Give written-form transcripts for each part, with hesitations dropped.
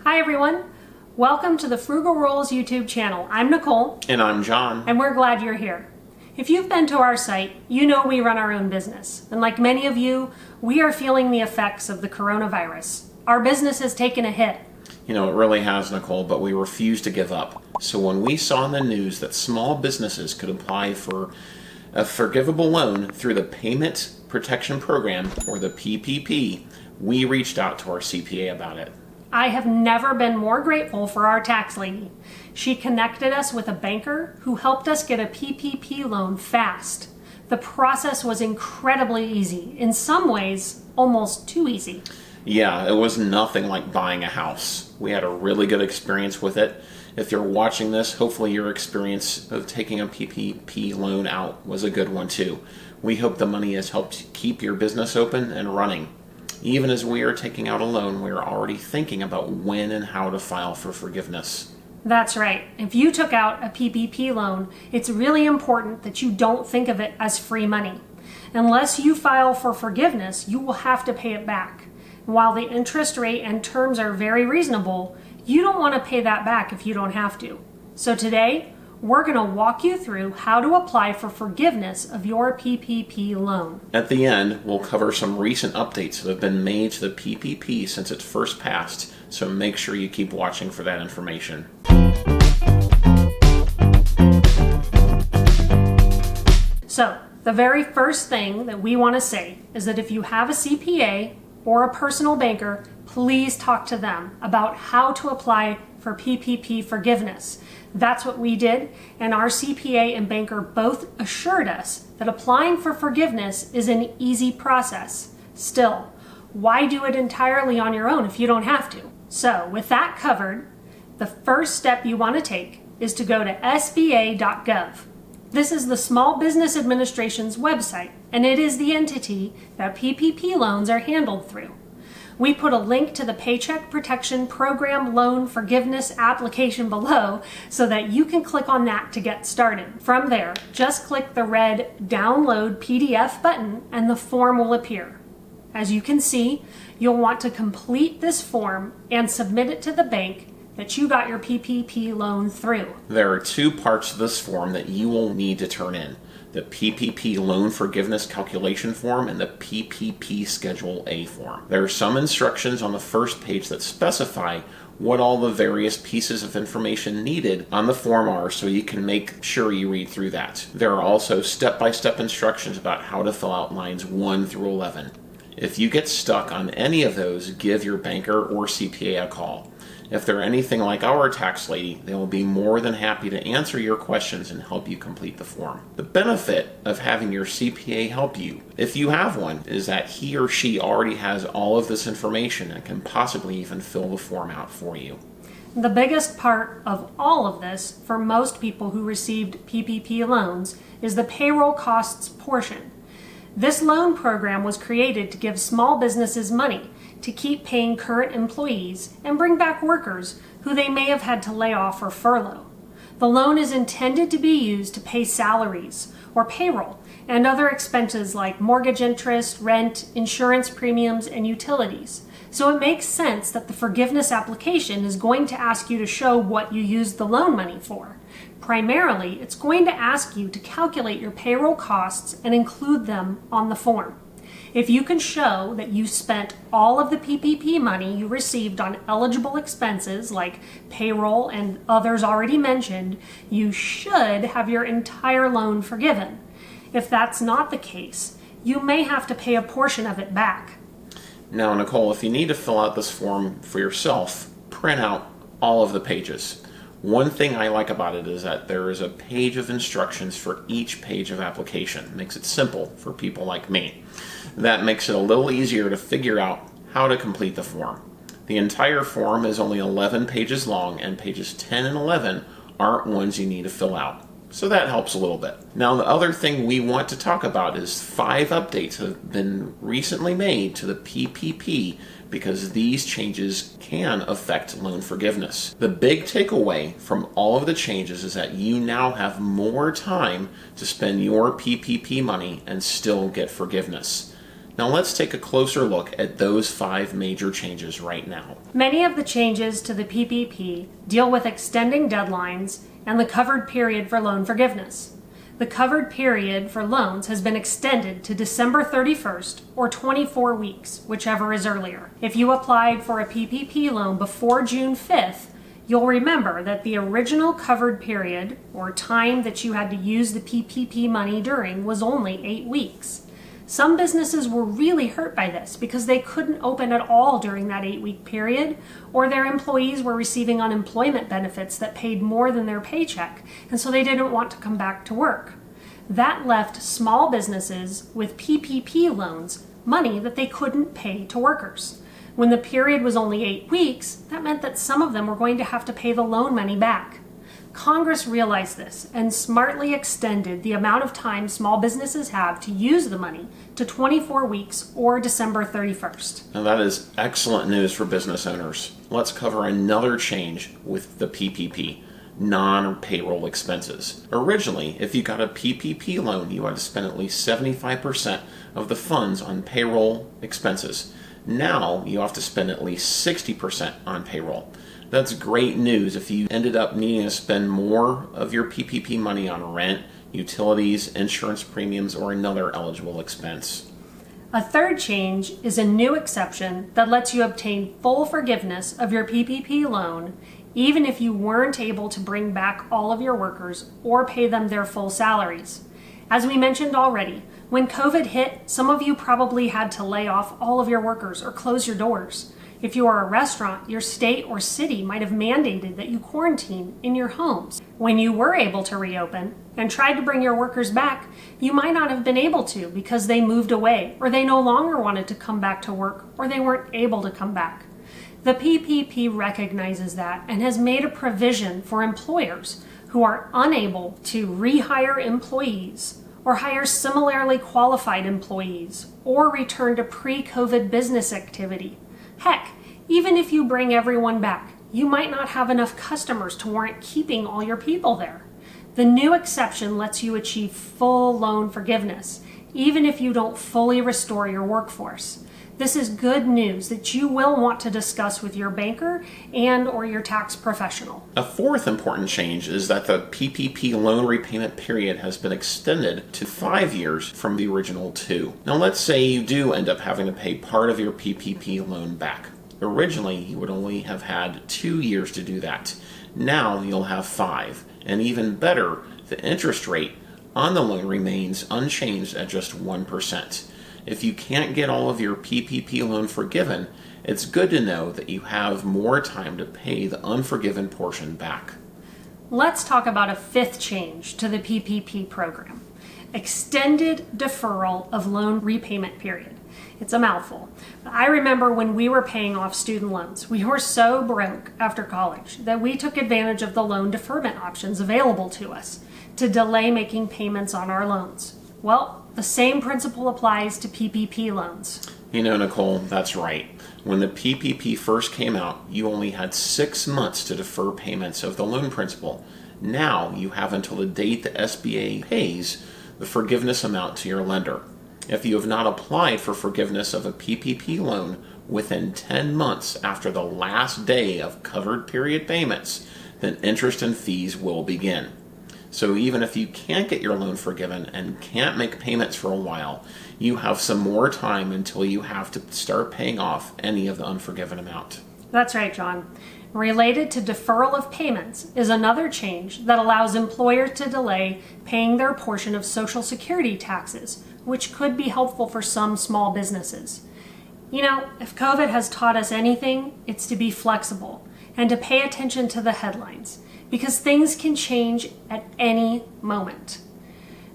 Hi everyone, welcome to the Frugal Rolls YouTube channel. I'm Nicole. And I'm John. And we're glad you're here. If you've been to our site, you know we run our own business. And like many of you, we are feeling the effects of the coronavirus. Our business has taken a hit. You know, it really has, Nicole, but we refuse to give up. So when we saw in the news that small businesses could apply for a forgivable loan through the Payment Protection Program, or the PPP, we reached out to our CPA about it. I have never been more grateful for our tax lady. She connected us with a banker who helped us get a PPP loan fast. The process was incredibly easy, in some ways, almost too easy. Yeah, it was nothing like buying a house. We had a really good experience with it. If you're watching this, hopefully your experience of taking a PPP loan out was a good one too. We hope the money has helped keep your business open and running. Even as we are taking out a loan, we are already thinking about when and how to file for forgiveness. That's right. If you took out a PPP loan, it's really important that you don't think of it as free money. Unless you file for forgiveness, you will have to pay it back. While the interest rate and terms are very reasonable, you don't want to pay that back if you don't have to. So today, we're going to walk you through how to apply for forgiveness of your PPP loan. At the end, we'll cover some recent updates that have been made to the PPP since it first passed, so make sure you keep watching for that information. So, the very first thing that we want to say is that if you have a CPA or a personal banker, please talk to them about how to apply for PPP forgiveness. That's what we did, and our CPA and banker both assured us that applying for forgiveness is an easy process. Still, why do it entirely on your own if you don't have to? So, with that covered, the first step you want to take is to go to sba.gov. This is the Small Business Administration's website, and it is the entity that PPP loans are handled through. We put a link to the Paycheck Protection Program loan forgiveness application below so that you can click on that to get started. From there, just click the red Download PDF button and the form will appear. As you can see, you'll want to complete this form and submit it to the bank that you got your PPP loan through. There are two parts of this form that you will need to turn in: the PPP Loan Forgiveness Calculation Form and the PPP Schedule A form. There are some instructions on the first page that specify what all the various pieces of information needed on the form are, so you can make sure you read through that. There are also step-by-step instructions about how to fill out lines 1 through 11. If you get stuck on any of those, give your banker or CPA a call. If they're anything like our tax lady, they will be more than happy to answer your questions and help you complete the form. The benefit of having your CPA help you, if you have one, is that he or she already has all of this information and can possibly even fill the form out for you. The biggest part of all of this for most people who received PPP loans is the payroll costs portion. This loan program was created to give small businesses money to keep paying current employees and bring back workers who they may have had to lay off or furlough. The loan is intended to be used to pay salaries or payroll and other expenses like mortgage interest, rent, insurance premiums, and utilities. So it makes sense that the forgiveness application is going to ask you to show what you used the loan money for. Primarily, it's going to ask you to calculate your payroll costs and include them on the form. If you can show that you spent all of the PPP money you received on eligible expenses like payroll and others already mentioned, you should have your entire loan forgiven. If that's not the case, you may have to pay a portion of it back. Now, Nicole, if you need to fill out this form for yourself, print out all of the pages. One thing I like about it is that there is a page of instructions for each page of application. It makes it simple for people like me. That makes it a little easier to figure out how to complete the form. The entire form is only 11 pages long, and pages 10 and 11 aren't ones you need to fill out. So that helps a little bit. Now, the other thing we want to talk about is 5 updates that have been recently made to the PPP, because these changes can affect loan forgiveness. The big takeaway from all of the changes is that you now have more time to spend your PPP money and still get forgiveness. Now let's take a closer look at those 5 major changes right now. Many of the changes to the PPP deal with extending deadlines and the covered period for loan forgiveness. The covered period for loans has been extended to December 31st or 24 weeks, whichever is earlier. If you applied for a PPP loan before June 5th, you'll remember that the original covered period, or time that you had to use the PPP money during, was only 8 weeks. Some businesses were really hurt by this because they couldn't open at all during that 8-week period, or their employees were receiving unemployment benefits that paid more than their paycheck, and so they didn't want to come back to work. That left small businesses with PPP loans money that they couldn't pay to workers. When the period was only 8 weeks, that meant that some of them were going to have to pay the loan money back. Congress realized this and smartly extended the amount of time small businesses have to use the money to 24 weeks or December 31st. Now that is excellent news for business owners. Let's cover another change with the PPP, non-payroll expenses. Originally, if you got a PPP loan, you had to spend at least 75% of the funds on payroll expenses. Now you have to spend at least 60% on payroll. That's great news if you ended up needing to spend more of your PPP money on rent, utilities, insurance premiums, or another eligible expense. A third change is a new exception that lets you obtain full forgiveness of your PPP loan even if you weren't able to bring back all of your workers or pay them their full salaries. As we mentioned already, when COVID hit, some of you probably had to lay off all of your workers or close your doors. If you are a restaurant, your state or city might have mandated that you quarantine in your homes. When you were able to reopen and tried to bring your workers back, you might not have been able to because they moved away, or they no longer wanted to come back to work, or they weren't able to come back. The PPP recognizes that and has made a provision for employers who are unable to rehire employees or hire similarly qualified employees or return to pre-COVID business activity. Heck, even if you bring everyone back, you might not have enough customers to warrant keeping all your people there. The new exception lets you achieve full loan forgiveness, even if you don't fully restore your workforce. This is good news that you will want to discuss with your banker and or your tax professional. A fourth important change is that the PPP loan repayment period has been extended to 5 years from the original 2. Now let's say you do end up having to pay part of your PPP loan back. Originally, you would only have had 2 years to do that. Now you'll have 5. And even better, the interest rate on the loan remains unchanged at just 1%. If you can't get all of your PPP loan forgiven, it's good to know that you have more time to pay the unforgiven portion back. Let's talk about a fifth change to the PPP program: extended deferral of loan repayment period. It's a mouthful. I remember when we were paying off student loans, we were so broke after college that we took advantage of the loan deferment options available to us to delay making payments on our loans. Well, the same principle applies to PPP loans. You know, Nicole, that's right. When the PPP first came out, you only had 6 months to defer payments of the loan principal. Now you have until the date the SBA pays the forgiveness amount to your lender. If you have not applied for forgiveness of a PPP loan within 10 months after the last day of covered period payments, then interest and fees will begin. So even if you can't get your loan forgiven and can't make payments for a while, you have some more time until you have to start paying off any of the unforgiven amount. That's right, John. Related to deferral of payments is another change that allows employers to delay paying their portion of Social Security taxes, which could be helpful for some small businesses. You know, if COVID has taught us anything, it's to be flexible and to pay attention to the headlines, because things can change at any moment.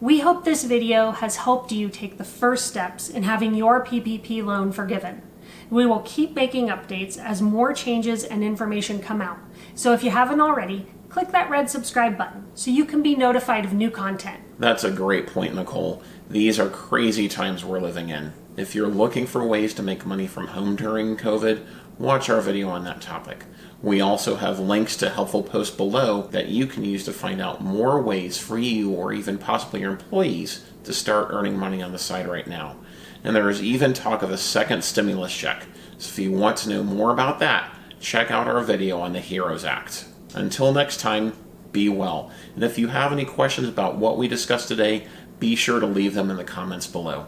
We hope this video has helped you take the first steps in having your PPP loan forgiven. We will keep making updates as more changes and information come out. So if you haven't already, click that red subscribe button so you can be notified of new content. That's a great point, Nicole. These are crazy times we're living in. If you're looking for ways to make money from home during COVID, watch our video on that topic. We also have links to helpful posts below that you can use to find out more ways for you or even possibly your employees to start earning money on the side right now. and there is even talk of a second stimulus check. So if you want to know more about that, check out our video on the HEROES Act. Until next time, be well. And if you have any questions about what we discussed today, be sure to leave them in the comments below.